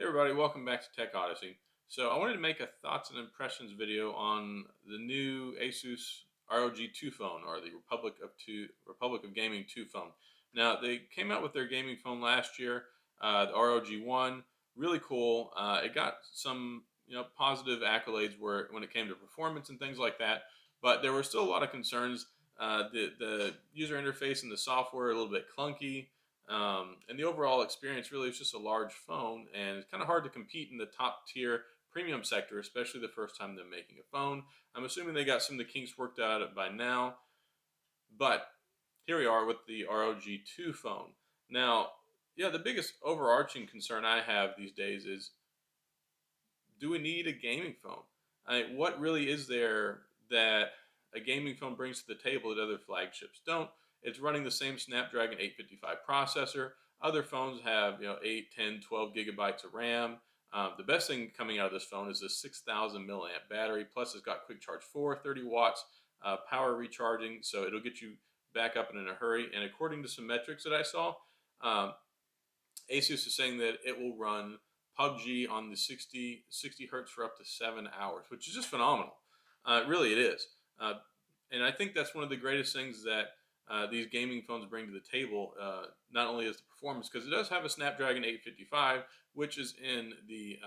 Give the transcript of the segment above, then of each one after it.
everybody, welcome back to Tech Odyssey. So I wanted to make a thoughts and impressions video on the new ASUS ROG II phone, or the Republic of Gaming 2 phone. Now they came out with their gaming phone last year, the ROG One, really cool. It got some positive accolades when it came to performance and things like that, but there were still a lot of concerns. The user interface and the software are a little bit clunky. And the overall experience really is just a large phone, and it's kind of hard to compete in the top tier premium sector, especially the first time they're making a phone. I'm assuming they got some of the kinks worked out by now, but here we are with the ROG II phone. Now, yeah, the biggest overarching concern I have these days is, do we need a gaming phone? What really is there that a gaming phone brings to the table that other flagships don't? It's running the same Snapdragon 855 processor. Other phones have 8, 10, 12 gigabytes of RAM. The best thing coming out of this phone is this 6,000 milliamp battery. Plus, it's got quick charge 4, 30 watts, power recharging, so it'll get you back up in a hurry. And according to some metrics that I saw, um, ASUS is saying that it will run PUBG on the 60 hertz for up to 7 hours, which is just phenomenal. Really, it is. And I think that's one of the greatest things that these gaming phones bring to the table. Not only is the performance, because it does have a Snapdragon 855, which is in the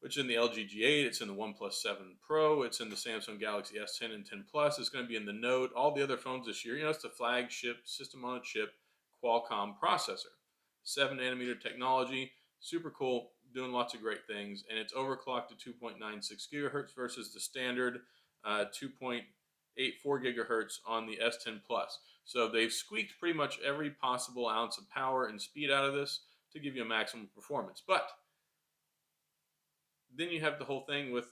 LG G8, it's in the OnePlus 7 Pro, it's in the Samsung Galaxy S10 and 10 Plus, it's going to be in the Note, all the other phones this year. It's the flagship system on a chip Qualcomm processor. 7 nanometer technology, super cool, doing lots of great things, and it's overclocked to 2.96 gigahertz versus the standard 2.84 gigahertz on the S10 Plus. So they've squeaked pretty much every possible ounce of power and speed out of this to give you a maximum performance. But then you have the whole thing with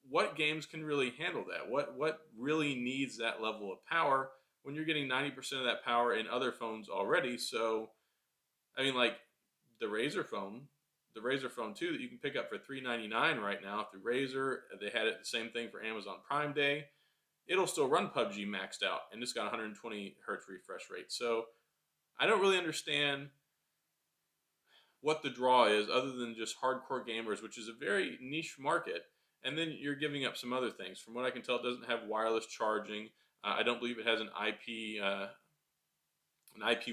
what games can really handle that? What really needs that level of power when you're getting 90% of that power in other phones already? So like the Razer phone, the Razer Phone 2 that you can pick up for $399 right now through Razer. They had it the same thing for Amazon Prime Day. It'll still run PUBG maxed out, and it's got 120 hertz refresh rate. So I don't really understand what the draw is other than just hardcore gamers, which is a very niche market. And then you're giving up some other things. From what I can tell, it doesn't have wireless charging. I don't believe it has an IP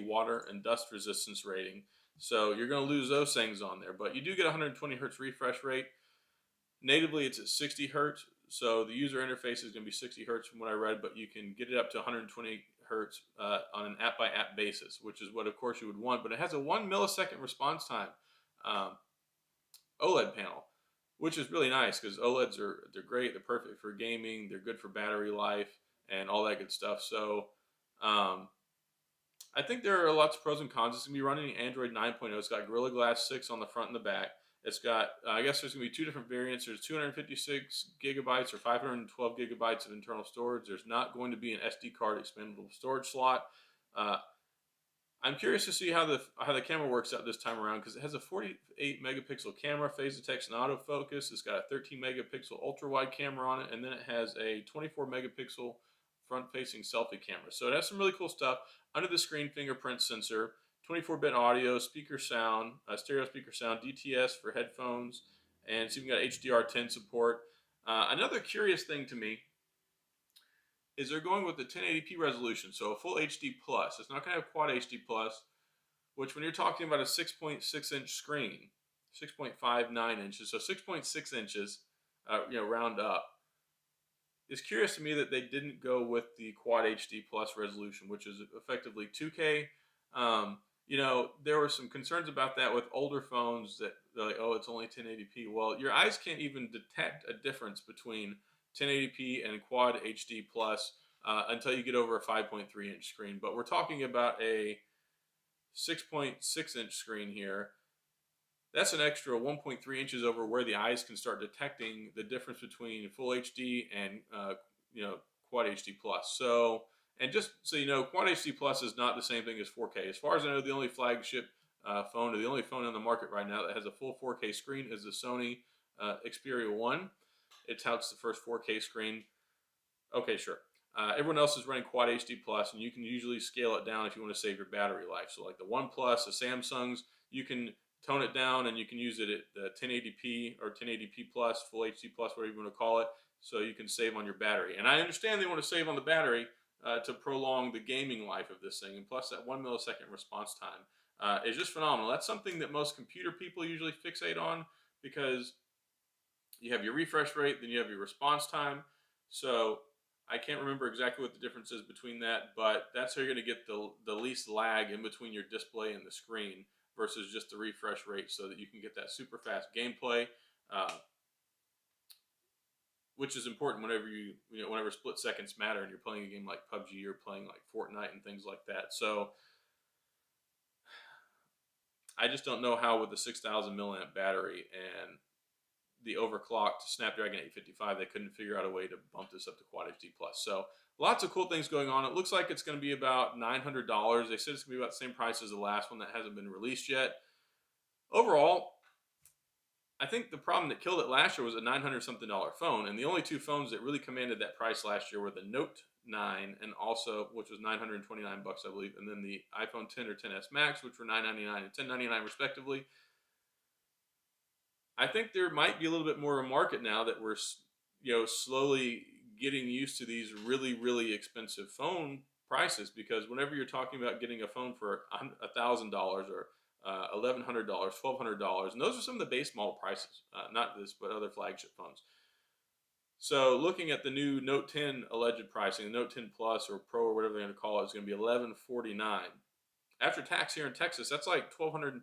water and dust resistance rating. So you're going to lose those things on there. But you do get 120 hertz refresh rate. Natively, it's at 60 hertz. So the user interface is going to be 60 hertz from what I read, but you can get it up to 120 hertz on an app-by-app basis, which is what, of course, you would want. But it has a 1 millisecond response time OLED panel, which is really nice because they're great. They're perfect for gaming. They're good for battery life and all that good stuff. So I think there are lots of pros and cons. It's going to be running Android 9.0. It's got Gorilla Glass 6 on the front and the back. It's got, I guess there's going to be two different variants. There's 256 gigabytes or 512 gigabytes of internal storage. There's not going to be an SD card expandable storage slot. I'm curious to see how the camera works out this time around, because it has a 48 megapixel camera, phase detection, autofocus. It's got a 13 megapixel ultra wide camera on it, and then it has a 24 megapixel front-facing selfie camera. So it has some really cool stuff. Under the screen fingerprint sensor, 24-bit audio, speaker sound, stereo speaker sound, DTS for headphones, and it's even got HDR10 support. Another curious thing to me is they're going with the 1080p resolution, so a full HD plus. It's not going to have quad HD plus, which when you're talking about a 6.6 inch screen, 6.59 inches, so 6.6 inches, round up. It's curious to me that they didn't go with the quad HD plus resolution, which is effectively 2K. There were some concerns about that with older phones that they're like, oh, it's only 1080p. Well, your eyes can't even detect a difference between 1080p and quad HD plus until you get over a 5.3 inch screen. But we're talking about a 6.6 inch screen here. That's an extra 1.3 inches over where the eyes can start detecting the difference between full HD and quad HD plus. So, and just so you know, quad HD plus is not the same thing as 4K. As far as I know, the only flagship phone, or the only phone on the market right now that has a full 4K screen, is the Sony Xperia 1. It touts the first 4K screen. Okay, sure. Everyone else is running quad HD plus, and you can usually scale it down if you want to save your battery life. So like the OnePlus, the Samsungs, you can tone it down, and you can use it at 1080p or 1080p plus, full HD plus, whatever you want to call it, so you can save on your battery. And I understand they want to save on the battery to prolong the gaming life of this thing, and plus that 1 millisecond response time is just phenomenal. That's something that most computer people usually fixate on, because you have your refresh rate, then you have your response time. So I can't remember exactly what the difference is between that, but that's how you're going to get the least lag in between your display and the screen versus just the refresh rate, so that you can get that super fast gameplay, uh, which is important whenever whenever split seconds matter and you're playing a game like PUBG or playing like Fortnite and things like that. So I just don't know how with the 6,000 milliamp battery and the overclocked Snapdragon 855, they couldn't figure out a way to bump this up to Quad HD plus. So lots of cool things going on. It looks like it's going to be about $900. They said it's going to be about the same price as the last one that hasn't been released yet. Overall, I think the problem that killed it last year was a $900 something phone, and the only two phones that really commanded that price last year were the Note 9, and also, which was $929, I believe, and then the iPhone 10 or 10s Max, which were $999 and $1099 respectively. I think there might be a little bit more of a market now that we're, slowly getting used to these really, really expensive phone prices, because whenever you're talking about getting a phone for $1,000 or $1,100, $1,200, and those are some of the base model prices, not this, but other flagship phones. So looking at the new Note 10 alleged pricing, the Note 10 Plus or Pro or whatever they're going to call it, is going to be $1,149. After tax here in Texas, that's like $1,250,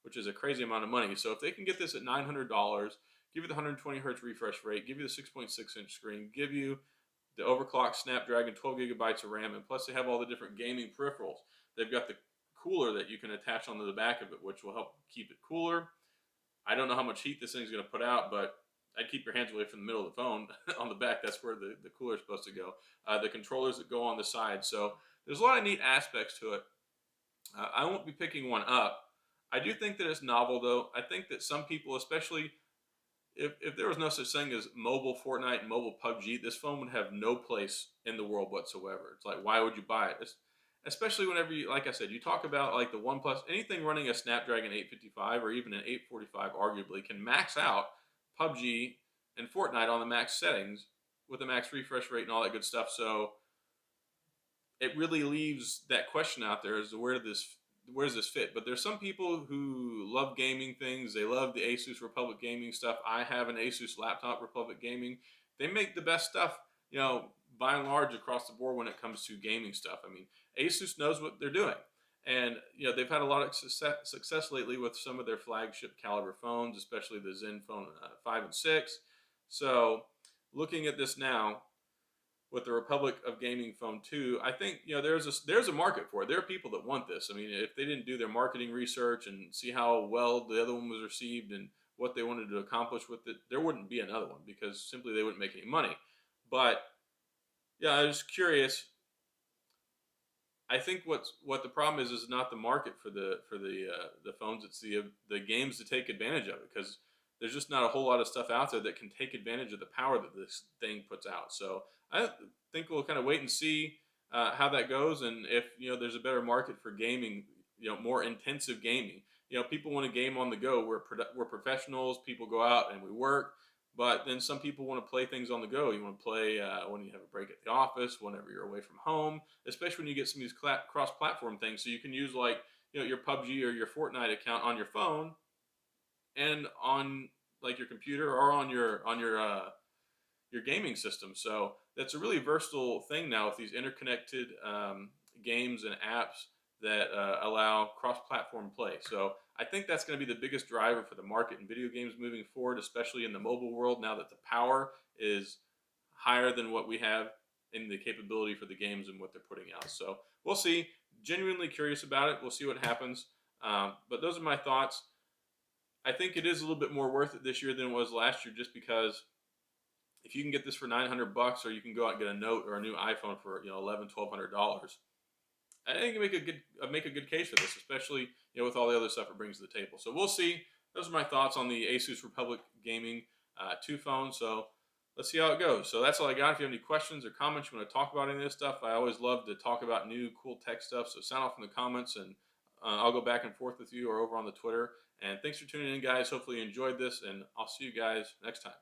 which is a crazy amount of money. So if they can get this at $900, give you the 120 hertz refresh rate, give you the 6.6-inch screen, give you the overclocked Snapdragon, 12 gigabytes of RAM, and plus they have all the different gaming peripherals. They've got the cooler that you can attach onto the back of it, which will help keep it cooler. I don't know how much heat this thing's going to put out, but I'd keep your hands away from the middle of the phone. On the back, that's where the cooler is supposed to go. The controllers that go on the side. So there's a lot of neat aspects to it. I won't be picking one up. I do think that it's novel, though. I think that some people, especially if there was no such thing as mobile Fortnite and mobile PUBG, this phone would have no place in the world whatsoever. It's like, why would you buy it? Especially whenever you, like I said, you talk about like the OnePlus, anything running a Snapdragon 855 or even an 845 arguably can max out PUBG and Fortnite on the max settings with a max refresh rate and all that good stuff. So it really leaves that question out there as to where does this fit. But there's some people who love gaming things. They love the ASUS Republic Gaming stuff. I have an ASUS laptop, Republic Gaming. They make the best stuff, by and large across the board when it comes to gaming stuff. I mean, ASUS knows what they're doing. And, they've had a lot of success lately with some of their flagship caliber phones, especially the Zenfone 5 and 6. So looking at this now, with the Republic of Gaming Phone 2, I think there's a market for it. There are people that want this. I mean, if they didn't do their marketing research and see how well the other one was received and what they wanted to accomplish with it, there wouldn't be another one, because simply they wouldn't make any money. But yeah, I was curious. I think what the problem is not the market for the phones. It's the games to take advantage of it, because there's just not a whole lot of stuff out there that can take advantage of the power that this thing puts out. So I think we'll kind of wait and see how that goes, and if there's a better market for gaming, more intensive gaming. People want to game on the go. We're professionals. People go out and we work, but then some people want to play things on the go. You want to play when you have a break at the office, whenever you're away from home, especially when you get some of these cross-platform things. So you can use like your PUBG or your Fortnite account on your phone and on like your computer or on your gaming system. So that's a really versatile thing now with these interconnected games and apps that allow cross-platform play. So I think that's going to be the biggest driver for the market in video games moving forward, especially in the mobile world, now that the power is higher than what we have in the capability for the games and what they're putting out. So we'll see. Genuinely curious about it. We'll see what happens. But those are my thoughts. I think it is a little bit more worth it this year than it was last year, just because if you can get this for $900, or you can go out and get a Note or a new iPhone for $1,100, $1,200, I think you make a good case for this, especially with all the other stuff it brings to the table. So we'll see. Those are my thoughts on the ASUS Republic Gaming 2 phone. So let's see how it goes. So that's all I got. If you have any questions or comments, you want to talk about any of this stuff, I always love to talk about new cool tech stuff. So sound off in the comments, and I'll go back and forth with you or over on the Twitter. And thanks for tuning in, guys. Hopefully you enjoyed this, and I'll see you guys next time.